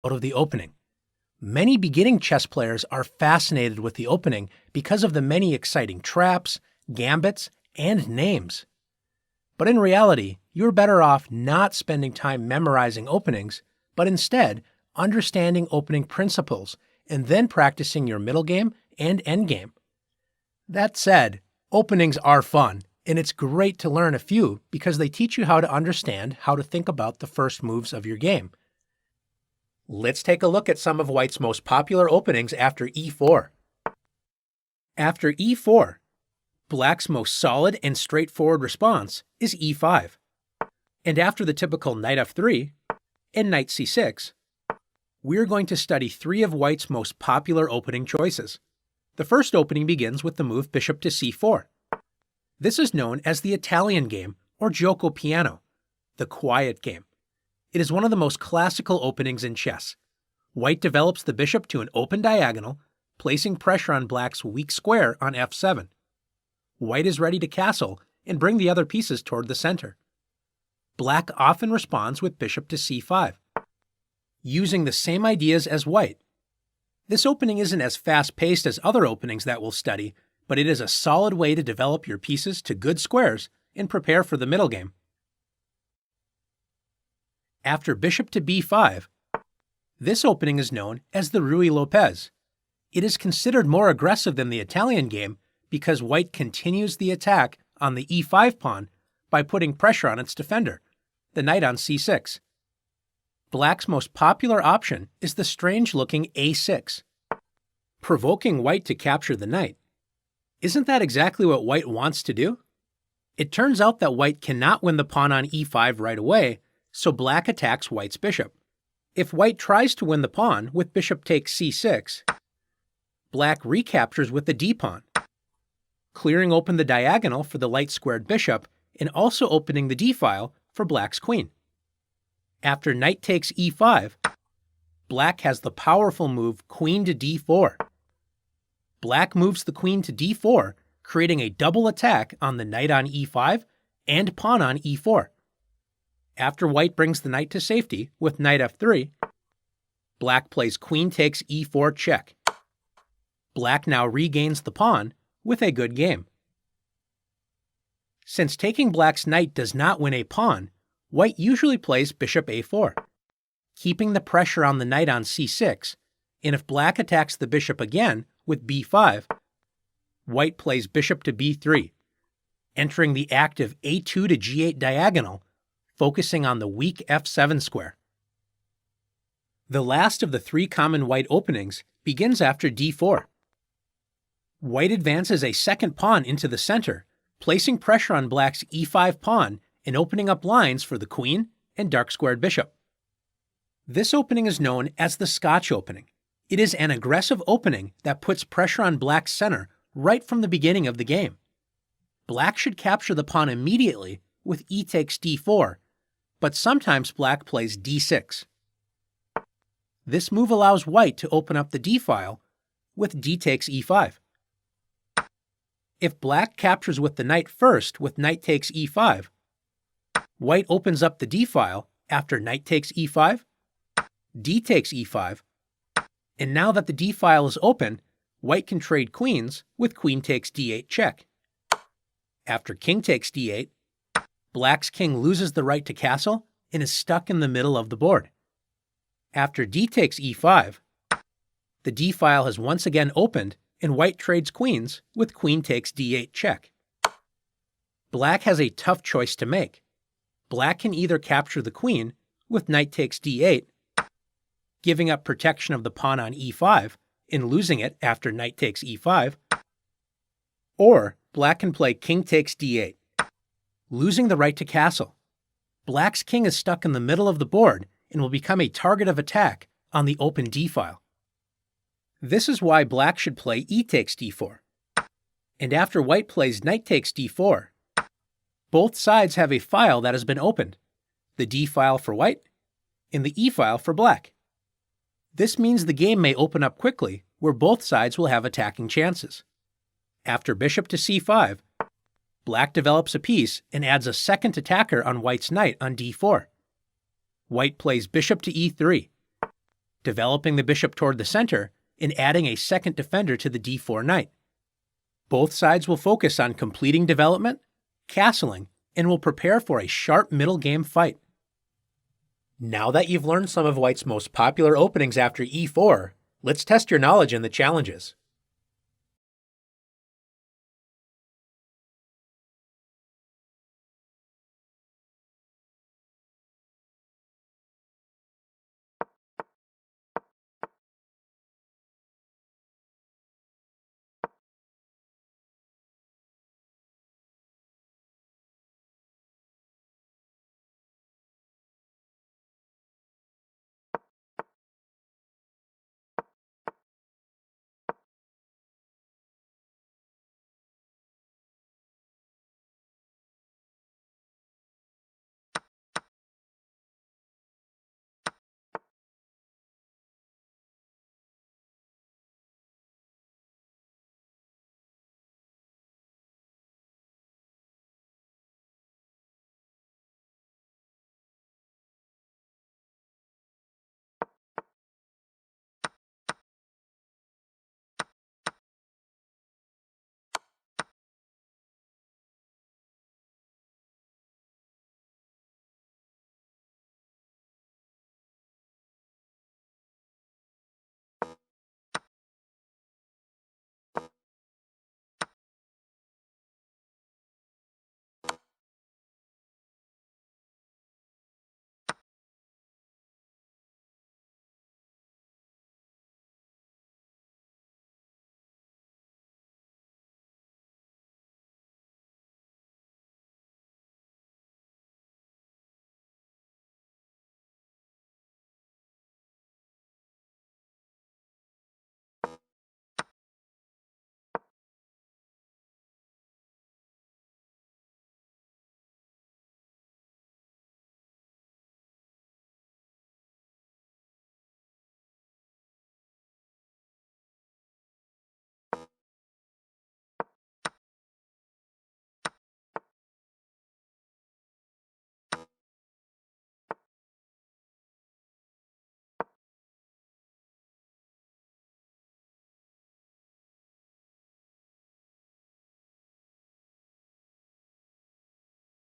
of the opening. Many beginning chess players are fascinated with the opening because of the many exciting traps, gambits, and names. But in reality, you're better off not spending time memorizing openings, but instead understanding opening principles and then practicing your middle game and endgame. That said, openings are fun, and it's great to learn a few because they teach you how to understand how to think about the first moves of your game. Let's take a look at some of White's most popular openings after e4. After e4, Black's most solid and straightforward response is e5. And after the typical knight f3 and knight c6, we're going to study three of White's most popular opening choices. The first opening begins with the move bishop to c4. This is known as the Italian game or gioco piano, the quiet game. It is one of the most classical openings in chess. White develops the bishop to an open diagonal, placing pressure on Black's weak square on f7. White is ready to castle and bring the other pieces toward the center. Black often responds with bishop to c5, using the same ideas as White. This opening isn't as fast-paced as other openings that we'll study, but it is a solid way to develop your pieces to good squares and prepare for the middle game. After bishop to b5, this opening is known as the Ruy Lopez. It is considered more aggressive than the Italian game because White continues the attack on the e5 pawn by putting pressure on its defender, the knight on c6. Black's most popular option is the strange-looking a6, provoking White to capture the knight. Isn't that exactly what White wants to do? It turns out that White cannot win the pawn on e5 right away, so Black attacks White's bishop. If White tries to win the pawn with bishop takes c6, Black recaptures with the d-pawn, clearing open the diagonal for the light-squared bishop and also opening the d-file for Black's queen. After knight takes e5, Black has the powerful move queen to d4. Black moves the queen to d4, creating a double attack on the knight on e5 and pawn on e4. After White brings the knight to safety with knight f3, Black plays queen takes e4 check. Black now regains the pawn with a good game. Since taking Black's knight does not win a pawn, White usually plays bishop a4, keeping the pressure on the knight on c6, and if Black attacks the bishop again with b5, White plays bishop to b3, entering the active a2 to g8 diagonal, focusing on the weak f7 square. The last of the three common White openings begins after d4. White advances a second pawn into the center, placing pressure on Black's e5 pawn and opening up lines for the queen and dark-squared bishop. This opening is known as the Scotch opening. It is an aggressive opening that puts pressure on Black's center right from the beginning of the game. Black should capture the pawn immediately with e takes d4, but sometimes Black plays d6. This move allows White to open up the d-file with d takes e5. If Black captures with the knight first with knight takes e5, White opens up the d-file after knight takes e5, d takes e5, and now that the d-file is open, White can trade queens with queen takes d8 check. After king takes d8, Black's king loses the right to castle and is stuck in the middle of the board. After d takes e5, the d-file has once again opened and White trades queens with queen takes d8 check. Black has a tough choice to make. Black can either capture the queen with knight takes d8, giving up protection of the pawn on e5 and losing it after knight takes e5, or Black can play king takes d8, losing the right to castle. Black's king is stuck in the middle of the board and will become a target of attack on the open d-file. This is why Black should play e takes d4. And after White plays knight takes d4, both sides have a file that has been opened, the d-file for White and the e-file for Black. This means the game may open up quickly, where both sides will have attacking chances. After bishop to c5, Black develops a piece and adds a second attacker on White's knight on d4. White plays bishop to e3. developing the bishop toward the center, and adding a second defender to the d4 knight. Both sides will focus on completing development, castling, and will prepare for a sharp middle game fight. Now that you've learned some of White's most popular openings after e4, let's test your knowledge in the challenges.